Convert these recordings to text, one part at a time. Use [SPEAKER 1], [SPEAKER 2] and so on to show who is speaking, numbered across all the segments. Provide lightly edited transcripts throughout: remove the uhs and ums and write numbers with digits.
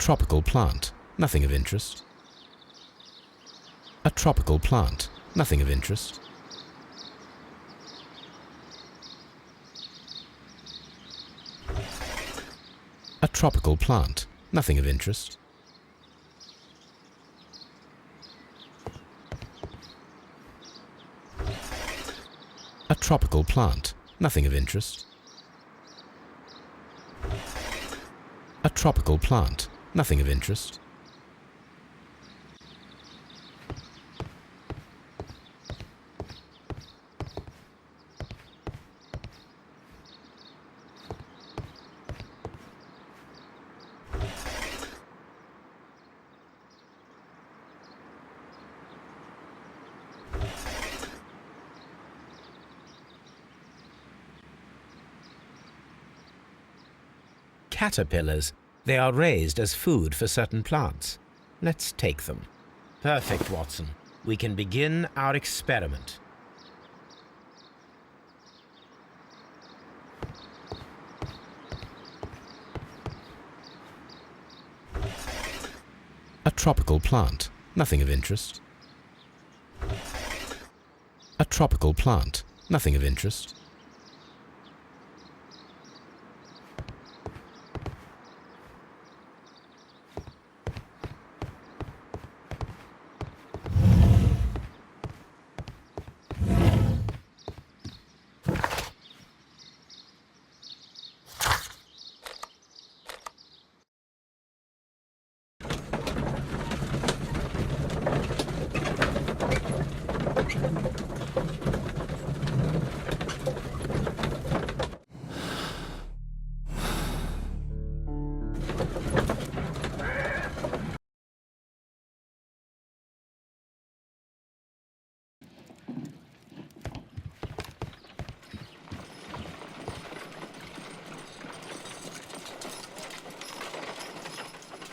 [SPEAKER 1] tropical plant, nothing of interest. A tropical plant, nothing of interest. A tropical plant, nothing of interest. A tropical plant, nothing of interest. A tropical plant, nothing of interest.
[SPEAKER 2] Caterpillars. They are raised as food for certain plants. Let's take them. Perfect, Watson. We can begin our experiment.
[SPEAKER 1] A tropical plant, nothing of interest. A tropical plant, nothing of interest.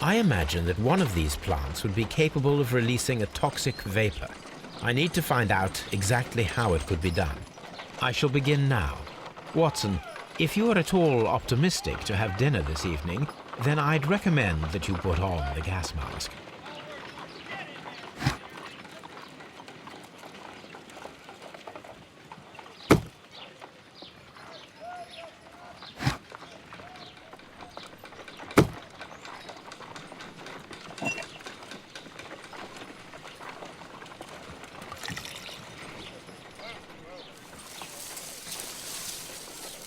[SPEAKER 2] I imagine that one of these plants would be capable of releasing a toxic vapor. I need to find out exactly how it could be done. I shall begin now. Watson, if you are at all optimistic to have dinner this evening, then I'd recommend that you put on the gas mask.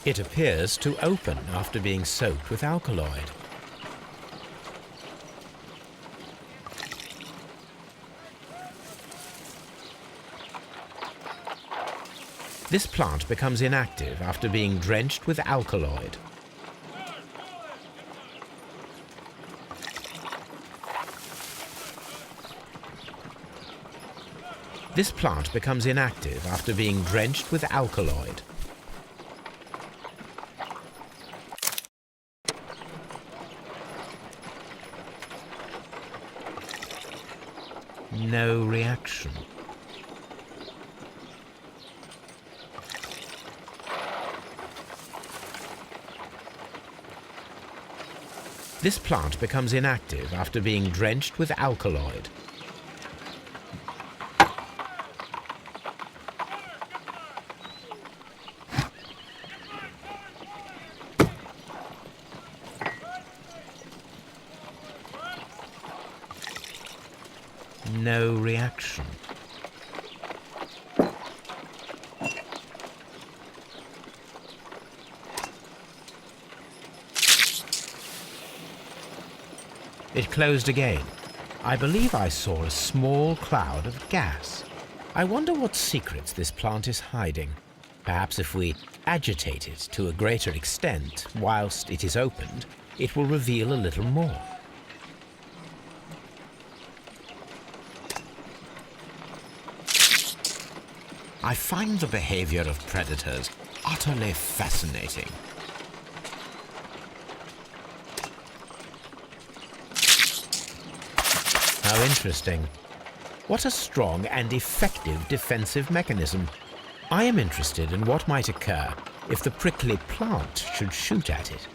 [SPEAKER 2] It appears to open after being soaked with alkaloid. This plant becomes inactive after being drenched with alkaloid. This plant becomes inactive after being drenched with alkaloid. No reaction. This plant becomes inactive after being drenched with alkaloid. No reaction. It closed again. I believe I saw a small cloud of gas. I wonder what secrets this plant is hiding. Perhaps if we agitate it to a greater extent whilst it is opened, it will reveal a little more. I find the behavior of predators utterly fascinating. How interesting. What a strong and effective defensive mechanism. I am interested in what might occur if the prickly plant should shoot at it.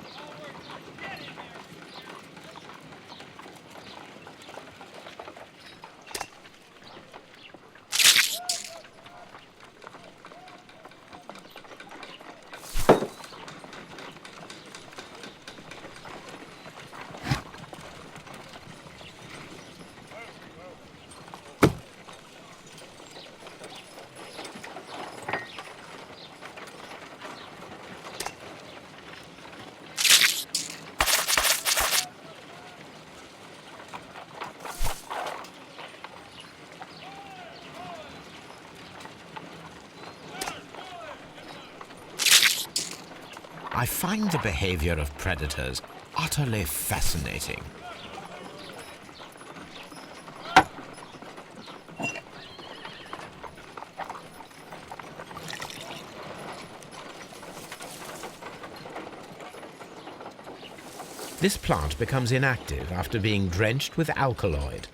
[SPEAKER 2] I find the behavior of predators utterly fascinating. This plant becomes inactive after being drenched with alkaloid.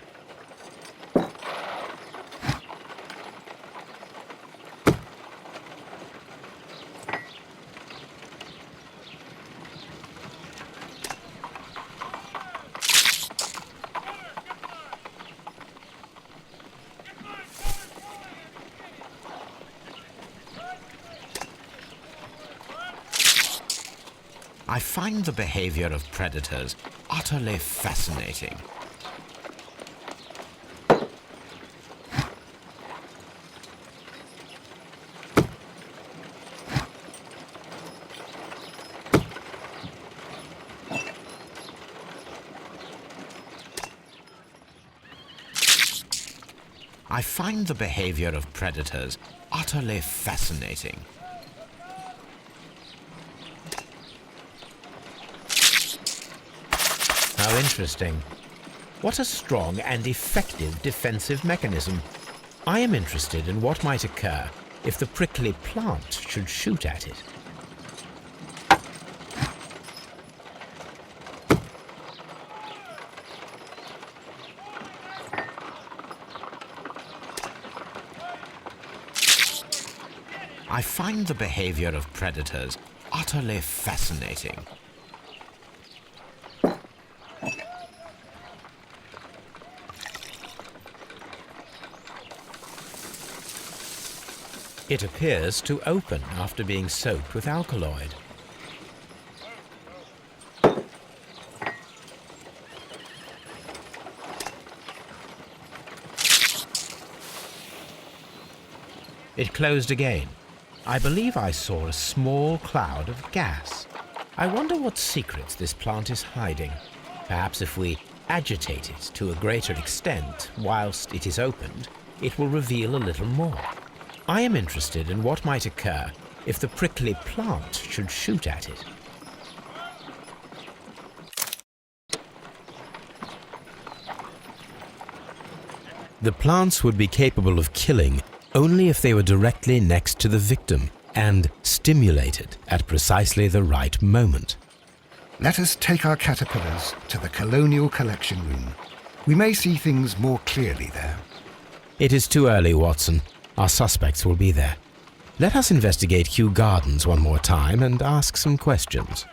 [SPEAKER 2] I find the behavior of predators utterly fascinating. I find the behavior of predators utterly fascinating. How interesting. What a strong and effective defensive mechanism. I am interested in what might occur if the prickly plant should shoot at it. I find the behavior of predators utterly fascinating. It appears to open after being soaked with alkaloid. It closed again. I believe I saw a small cloud of gas. I wonder what secrets this plant is hiding. Perhaps if we agitate it to a greater extent whilst it is opened, it will reveal a little more. I am interested in what might occur if the prickly plant should shoot at it. The plants would be capable of killing only if they were directly next to the victim and stimulated at precisely the right moment.
[SPEAKER 3] Let us take our caterpillars to the Colonial Collection Room. We may see things more clearly there.
[SPEAKER 2] It is too early, Watson. Our suspects will be there. Let us investigate Kew Gardens one more time and ask some questions.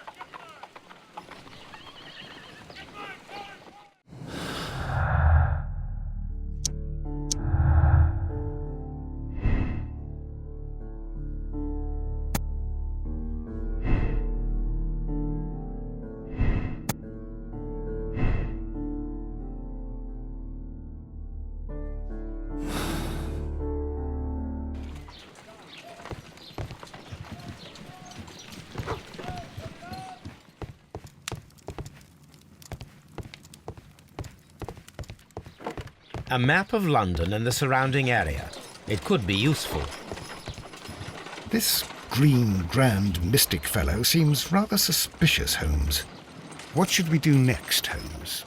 [SPEAKER 2] A map of London and the surrounding area. It could be useful.
[SPEAKER 3] This green, grand, mystic fellow seems rather suspicious, Holmes. What should we do next, Holmes?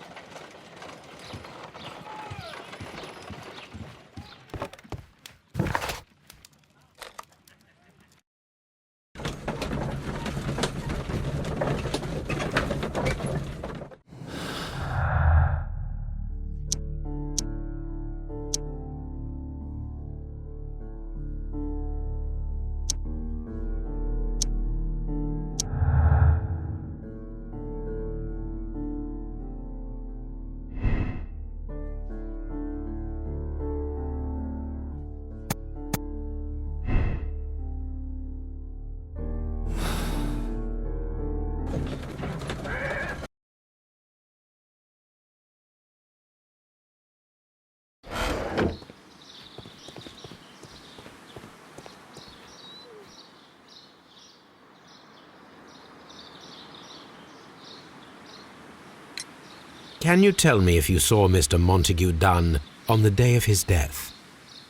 [SPEAKER 2] Can you tell me if you saw Mr. Montague Dunn on the day of his death?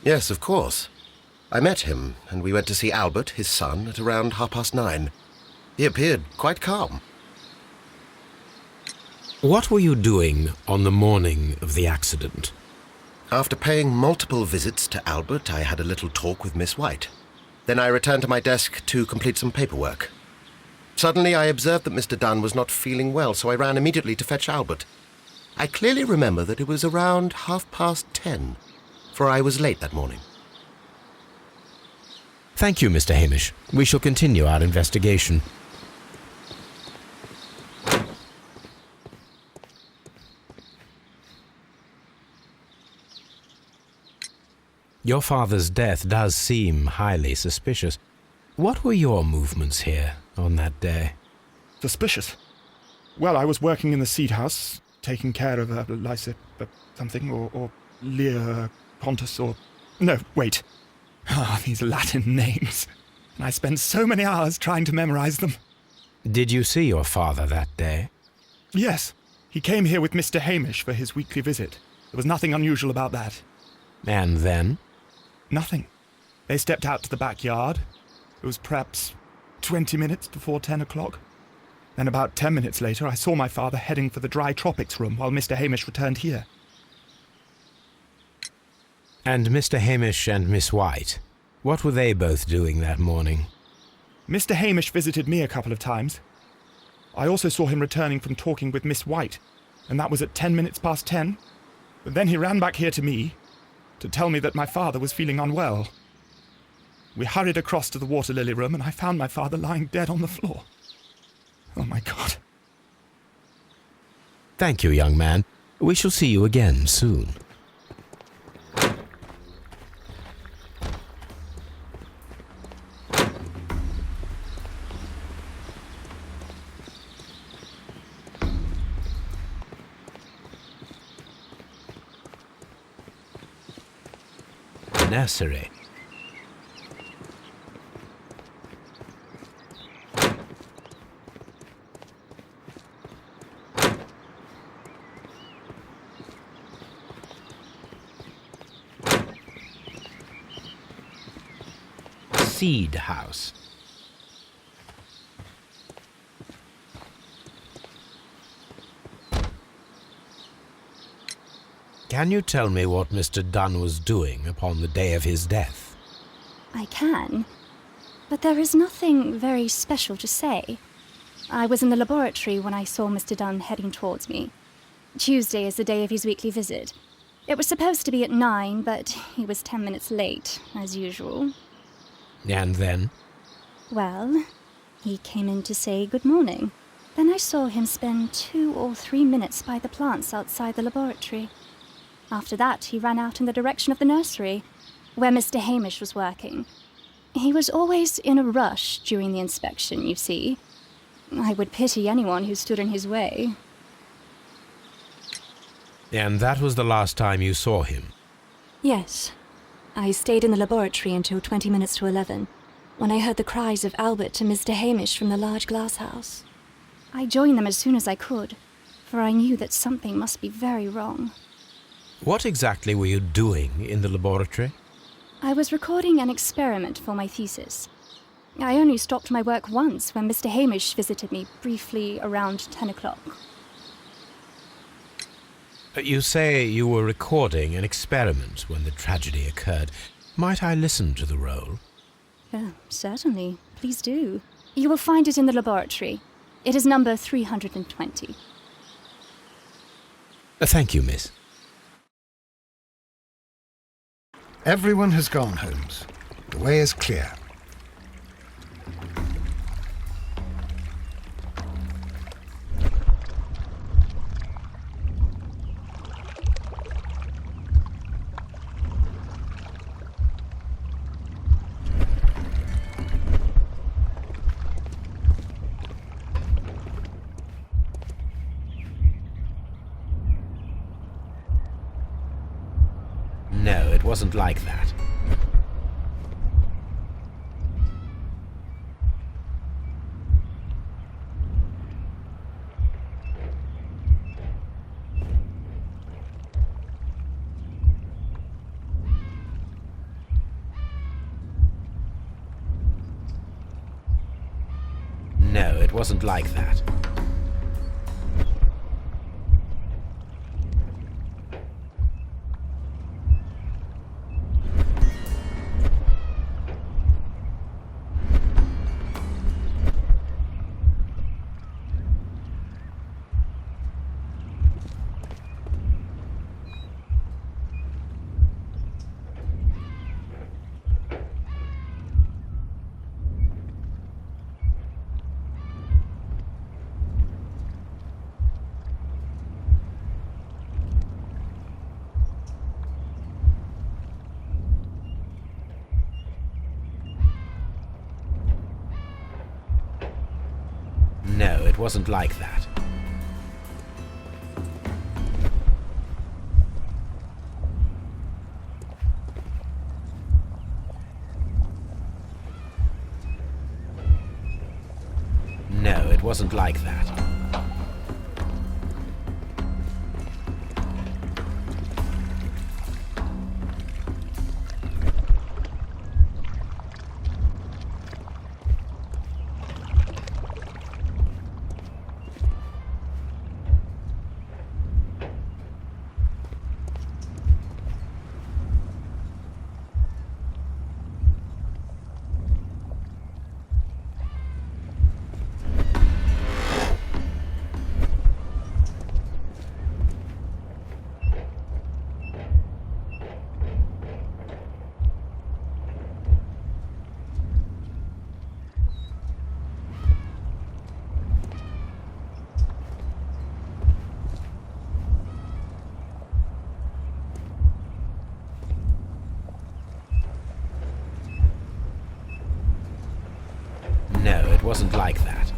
[SPEAKER 4] Yes, of course. I met him, and we went to see Albert, his son, at around 9:30. He appeared quite calm.
[SPEAKER 2] What were you doing on the morning of the accident?
[SPEAKER 4] After paying multiple visits to Albert, I had a little talk with Miss White. Then I returned to my desk to complete some paperwork. Suddenly I observed that Mr. Dunn was not feeling well, so I ran immediately to fetch Albert. I clearly remember that it was around 10:30, for I was late that morning.
[SPEAKER 2] Thank you, Mr. Hamish. We shall continue our investigation. Your father's death does seem highly suspicious. What were your movements here on that day?
[SPEAKER 5] Suspicious? Well, I was working in the seed house, taking care of Lysa something, or Lear Pontus, or... No, wait. These Latin names. And I spent so many hours trying to memorize them.
[SPEAKER 2] Did you see your father that day?
[SPEAKER 5] Yes. He came here with Mr. Hamish for his weekly visit. There was nothing unusual about that.
[SPEAKER 2] And then?
[SPEAKER 5] Nothing. They stepped out to the backyard. It was perhaps 20 minutes before 10 o'clock. Then about 10 minutes later, I saw my father heading for the dry tropics room while Mr. Hamish returned here.
[SPEAKER 2] And Mr. Hamish and Miss White, what were they both doing that morning?
[SPEAKER 5] Mr. Hamish visited me a couple of times. I also saw him returning from talking with Miss White, and that was at 10 minutes past 10. But then he ran back here to me to tell me that my father was feeling unwell. We hurried across to the water lily room, and I found my father lying dead on the floor. Oh, my God.
[SPEAKER 2] Thank you, young man. We shall see you again soon. Nursery. Seed house. Can you tell me what Mr. Dunn was doing upon the day of his death?
[SPEAKER 6] I can, but there is nothing very special to say. I was in the laboratory when I saw Mr. Dunn heading towards me. Tuesday is the day of his weekly visit. It was supposed to be at 9, but he was 10 minutes late, as usual.
[SPEAKER 2] And then?
[SPEAKER 6] Well, he came in to say good morning. Then I saw him spend 2 or 3 minutes by the plants outside the laboratory. After that, he ran out in the direction of the nursery, where Mr. Hamish was working. He was always in a rush during the inspection, you see. I would pity anyone who stood in his way.
[SPEAKER 2] And that was the last time you saw him?
[SPEAKER 6] Yes. I stayed in the laboratory until 20 minutes to 11, when I heard the cries of Albert and Mr. Hamish from the large glass house. I joined them as soon as I could, for I knew that something must be very wrong.
[SPEAKER 2] What exactly were you doing in the laboratory?
[SPEAKER 6] I was recording an experiment for my thesis. I only stopped my work once when Mr. Hamish visited me briefly around 10 o'clock.
[SPEAKER 2] You say you were recording an experiment when the tragedy occurred. Might I listen to the roll?
[SPEAKER 6] Certainly. Please do. You will find it in the laboratory. It is number 320.
[SPEAKER 2] Thank you, miss.
[SPEAKER 3] Everyone has gone, Holmes. The way is clear.
[SPEAKER 2] No, it wasn't like that. No, it wasn't like that. No, it wasn't like that. No, it wasn't like that. No, it wasn't like that.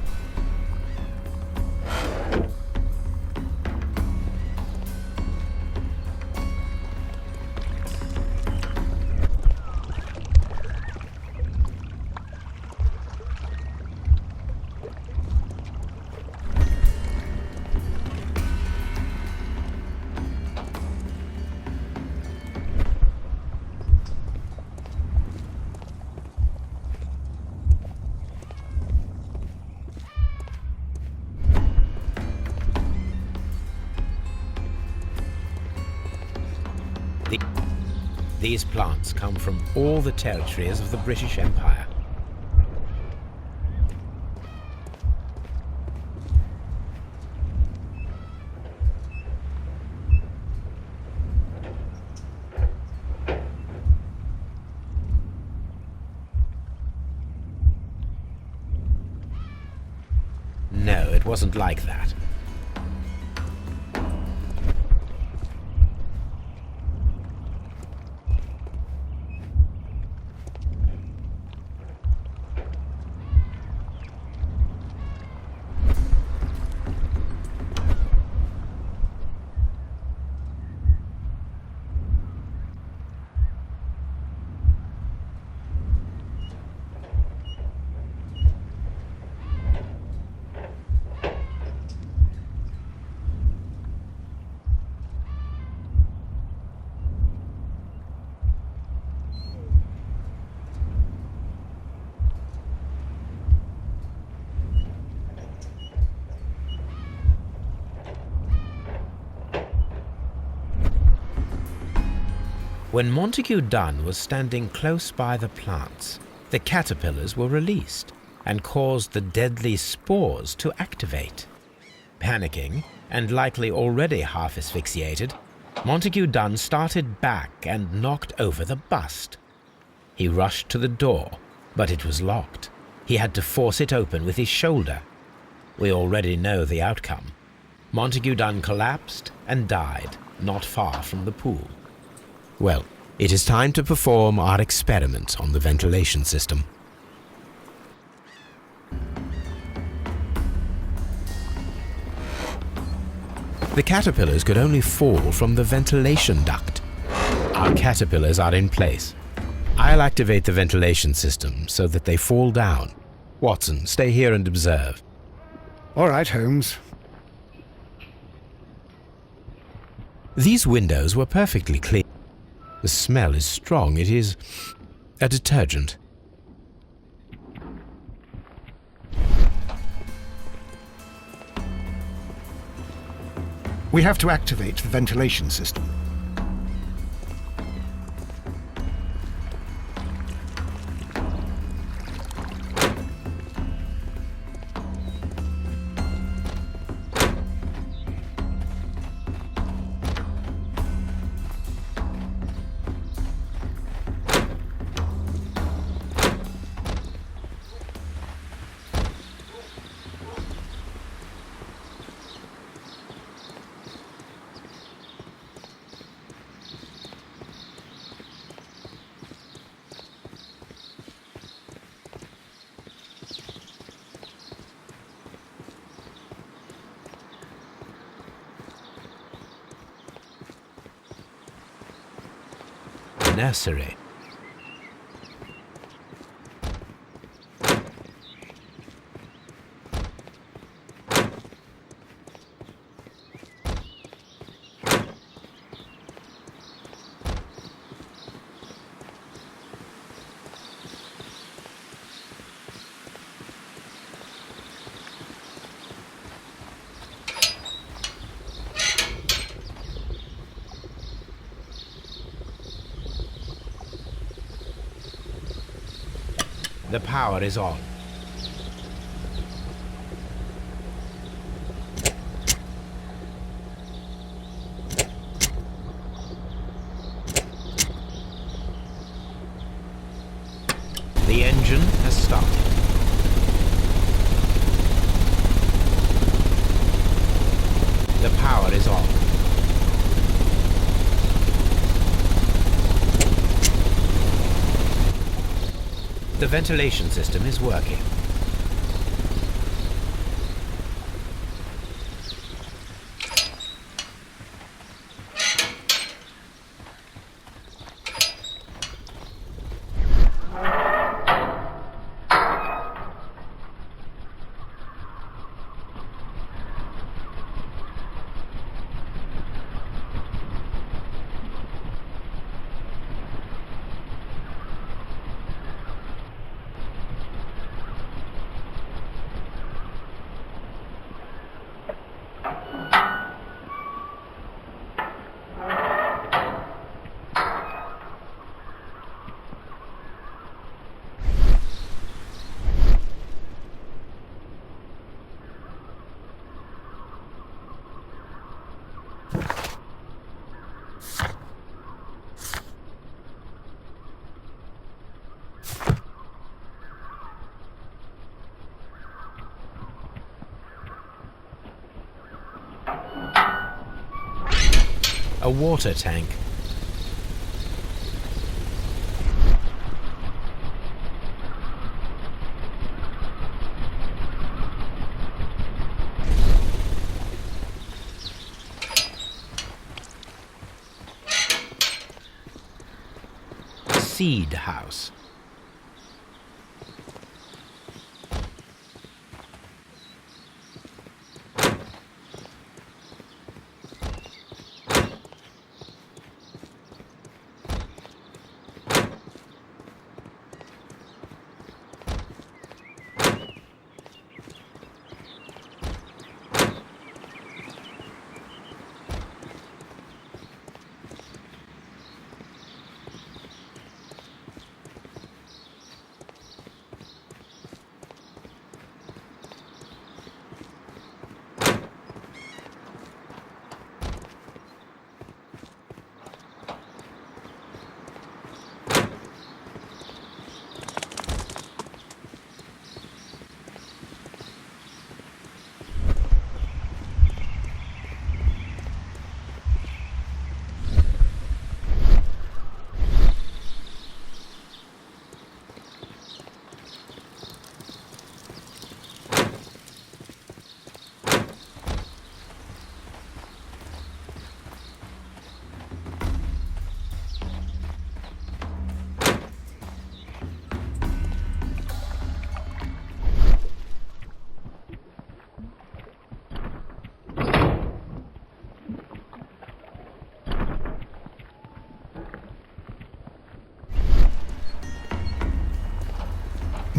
[SPEAKER 2] These plants come from all the territories of the British Empire. No, it wasn't like that. When Montague Dunn was standing close by the plants, the caterpillars were released and caused the deadly spores to activate. Panicking, and likely already half asphyxiated, Montague Dunn started back and knocked over the bust. He rushed to the door, but it was locked. He had to force it open with his shoulder. We already know the outcome. Montague Dunn collapsed and died not far from the pool.
[SPEAKER 1] Well, it is time to perform our experiment on the ventilation system. The caterpillars could only fall from the ventilation duct. Our caterpillars are in place. I'll activate the ventilation system so that they fall down. Watson, stay here and observe.
[SPEAKER 3] All right, Holmes.
[SPEAKER 1] These windows were perfectly clean. The smell is strong. It is a detergent.
[SPEAKER 3] We have to activate the ventilation system.
[SPEAKER 2] Nursery. The power is on. The engine has started. The power is on. The ventilation system is working. A water tank. Seed house.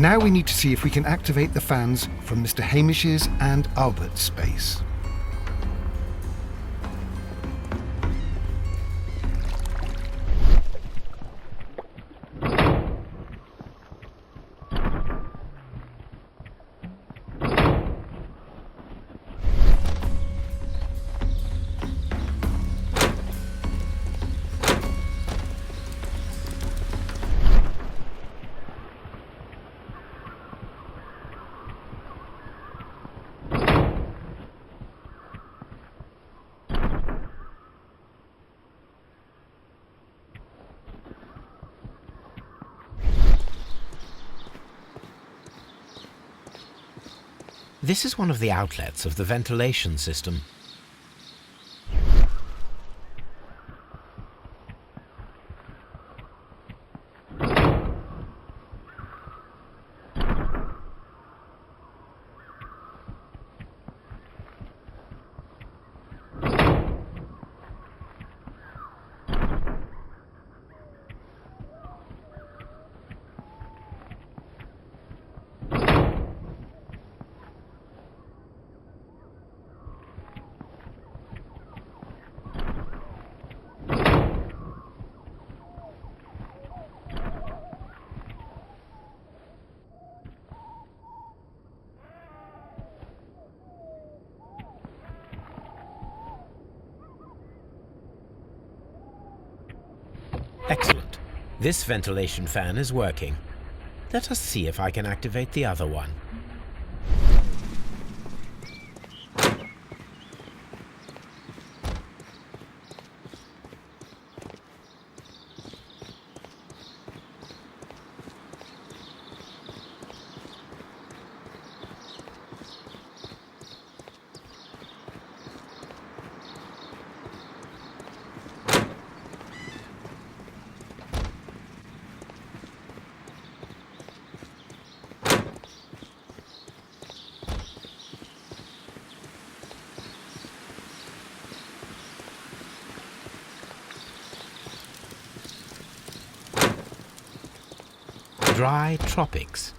[SPEAKER 3] Now we need to see if we can activate the fans from Mr. Hamish's and Albert's space.
[SPEAKER 2] This is one of the outlets of the ventilation system. Excellent. This ventilation fan is working. Let us see if I can activate the other one. Dry tropics.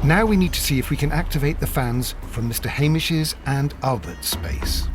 [SPEAKER 3] Now we need to see if we can activate the fans from Mr. Hamish's and Albert's space.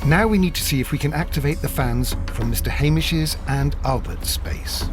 [SPEAKER 3] Now we need to see if we can activate the fans from Mr. Hamish's and Albert's space.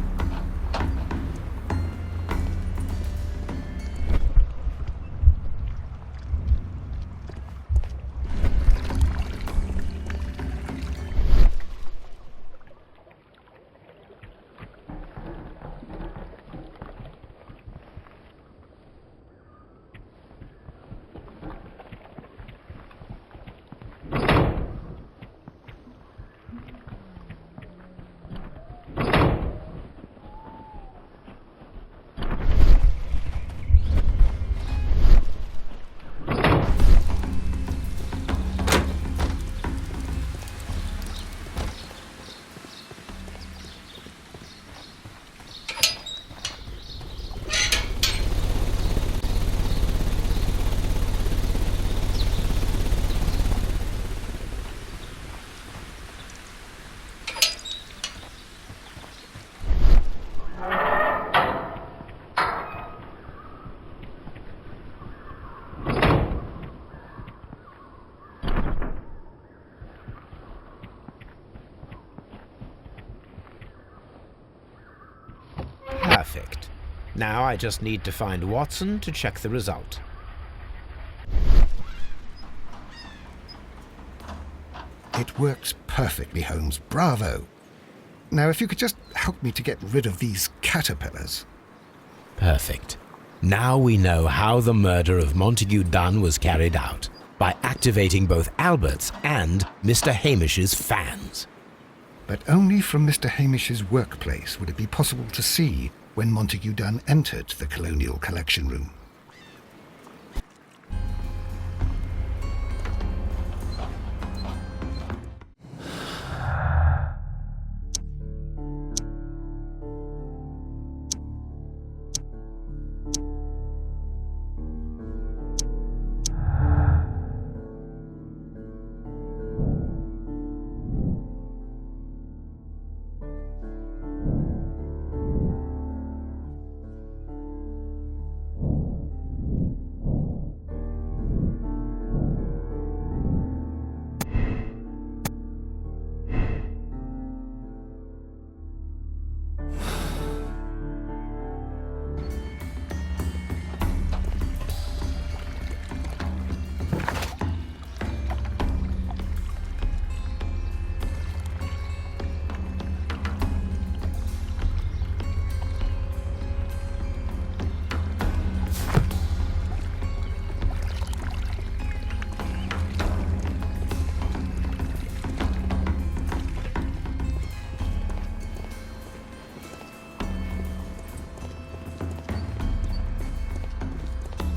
[SPEAKER 2] Perfect. Now I just need to find Watson to check the result.
[SPEAKER 3] It works perfectly, Holmes. Bravo. Now, if you could just help me to get rid of these caterpillars.
[SPEAKER 1] Perfect. Now we know how the murder of Montague Dunn was carried out, by activating both Albert's and Mr. Hamish's fans.
[SPEAKER 3] But only from Mr. Hamish's workplace would it be possible to see when Montague Dunn entered the Colonial Collection Room.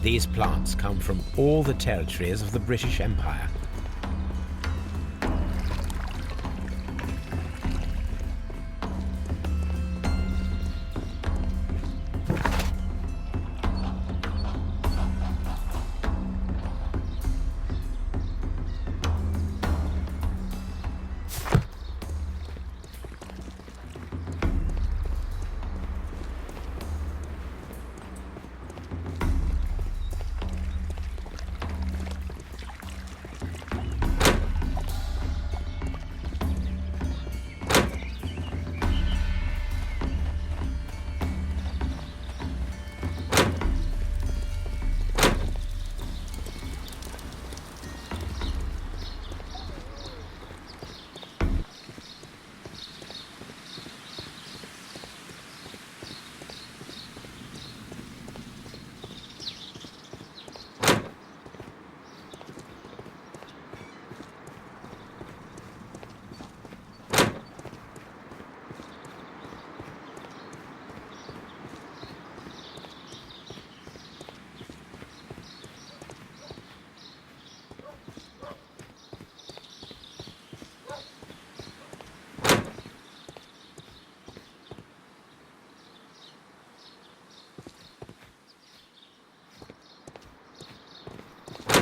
[SPEAKER 2] These plants come from all the territories of the British Empire.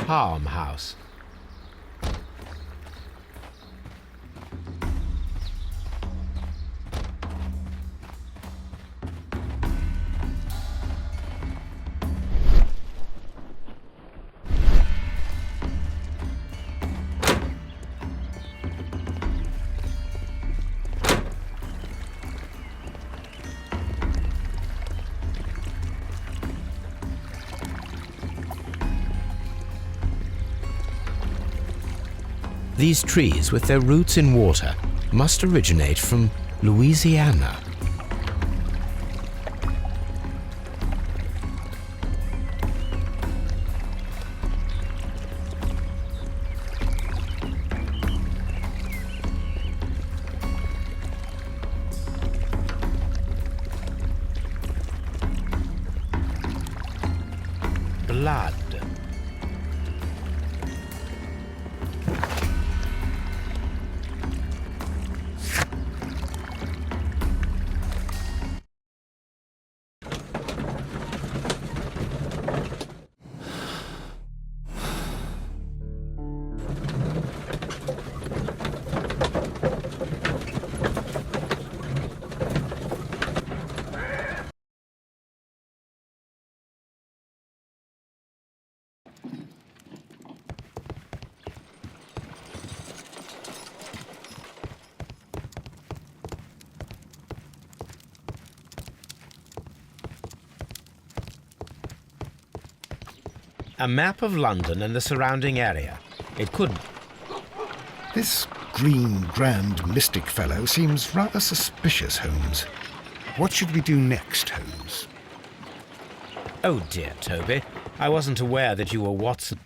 [SPEAKER 2] Farmhouse.
[SPEAKER 1] These trees, with their roots in water, must originate from Louisiana.
[SPEAKER 2] Blood. A map of London and the surrounding area. It could...
[SPEAKER 3] This green, grand, mystic fellow seems rather suspicious, Holmes. What should we do next, Holmes?
[SPEAKER 2] Oh dear, Toby. I wasn't aware that you were Watson...